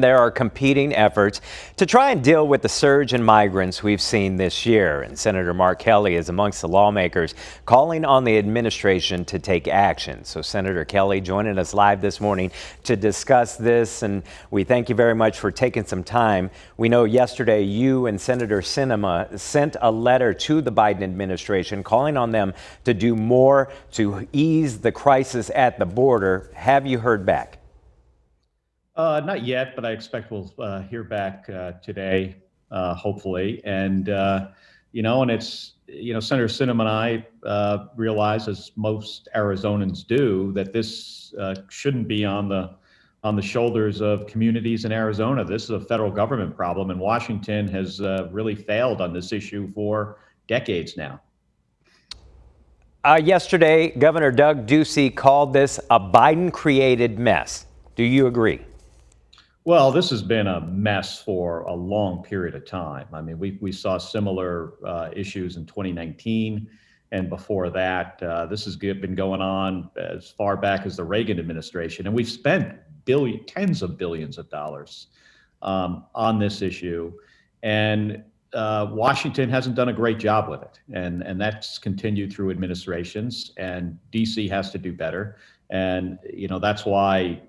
There are competing efforts to try and deal with the surge in migrants we've seen this year. And Senator Mark Kelly is amongst the lawmakers calling on the administration to take action. So Senator Kelly joining us live this morning to discuss this. And we thank you very much for taking some time. We know yesterday you and Senator Sinema sent a letter to the Biden administration calling on them to do more to ease the crisis at the border. Have you heard back? Not yet, but I expect we'll hear back today, hopefully. And and it's Senator Sinema and I realize, as most Arizonans do, that this shouldn't be on the shoulders of communities in Arizona. This is a federal government problem, and Washington has really failed on this issue for decades now. Yesterday, Governor Doug Ducey called this a Biden-created mess. Do you agree? Well, this has been a mess for a long period of time. I mean, we saw similar issues in 2019, and before that, this has been going on as far back as the Reagan administration, and we've spent tens of billions of dollars on this issue, and Washington hasn't done a great job with it, and that's continued through administrations, and DC has to do better, and that's why.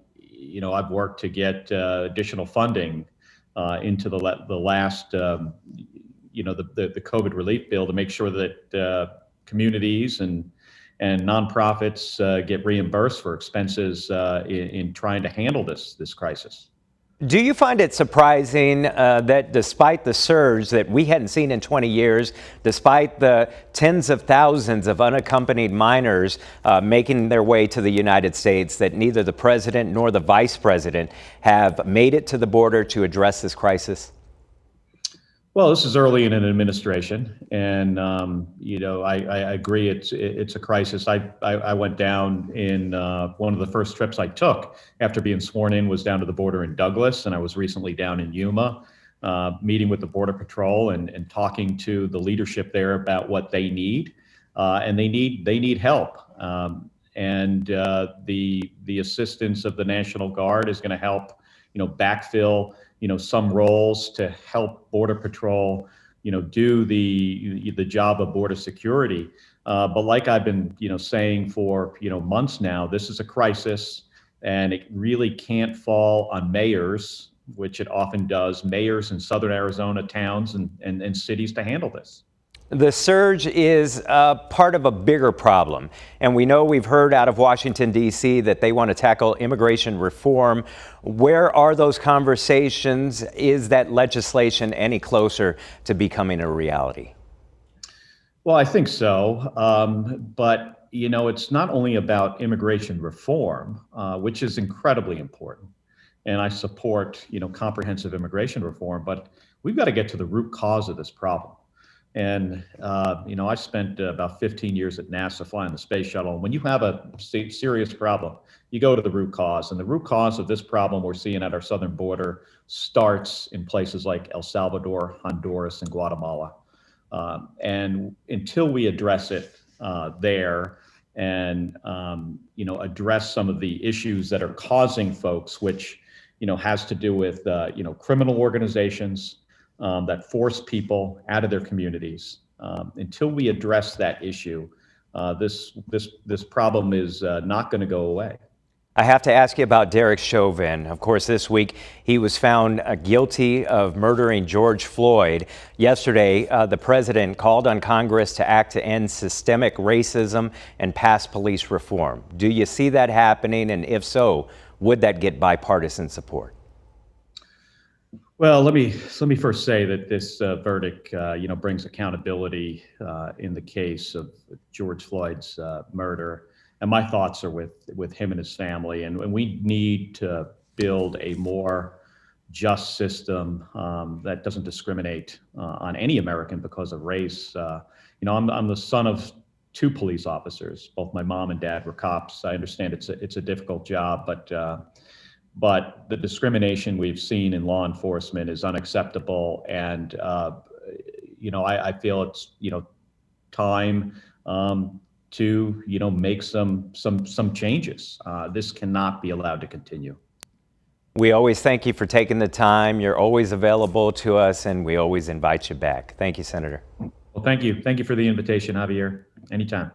I've worked to get additional funding into the last, the COVID relief bill to make sure that communities and nonprofits get reimbursed for expenses in trying to handle this crisis. Do you find it surprising that despite the surge that we hadn't seen in 20 years, despite the tens of thousands of unaccompanied minors making their way to the United States, that neither the president nor the vice president have made it to the border to address this crisis? Well, this is early in an administration, and I agree it's a crisis. I went down in one of the first trips I took after being sworn in was down to the border in Douglas, and I was recently down in Yuma, meeting with the Border Patrol and talking to the leadership there about what they need, and they need help. And the assistance of the National Guard is going to help, backfill some roles to help Border Patrol, do the job of border security. But like I've been, saying for, months now, this is a crisis, and it really can't fall on mayors, which it often does, mayors in Southern Arizona towns and cities to handle this. The surge is part of a bigger problem, and we know we've heard out of Washington, D.C. that they want to tackle immigration reform. Where are those conversations? Is that legislation any closer to becoming a reality? Well, I think so, but it's not only about immigration reform, which is incredibly important, and I support comprehensive immigration reform, but we've got to get to the root cause of this problem. And, I spent about 15 years at NASA flying the space shuttle. And when you have a serious problem, you go to the root cause. And the root cause of this problem we're seeing at our southern border starts in places like El Salvador, Honduras, and Guatemala. And until we address it there and, address some of the issues that are causing folks, which, has to do with, criminal organizations, that force people out of their communities. Until we address that issue, this problem is not going to go away. I have to ask you about Derek Chauvin. Of course, this week he was found guilty of murdering George Floyd. Yesterday, the president called on Congress to act to end systemic racism and pass police reform. Do you see that happening? And if so, would that get bipartisan support? Well, let me first say that this verdict, brings accountability in the case of George Floyd's murder, and my thoughts are with him and his family. And we need to build a more just system that doesn't discriminate on any American because of race. I'm the son of two police officers. Both my mom and dad were cops. I understand it's a difficult job, but the discrimination we've seen in law enforcement is unacceptable, and I feel it's time to make some changes. This cannot be allowed to continue. We always thank you for taking the time. You're always available to us, and we always invite you back. Thank you, Senator. Well, thank you. Thank you for the invitation, Javier. Anytime.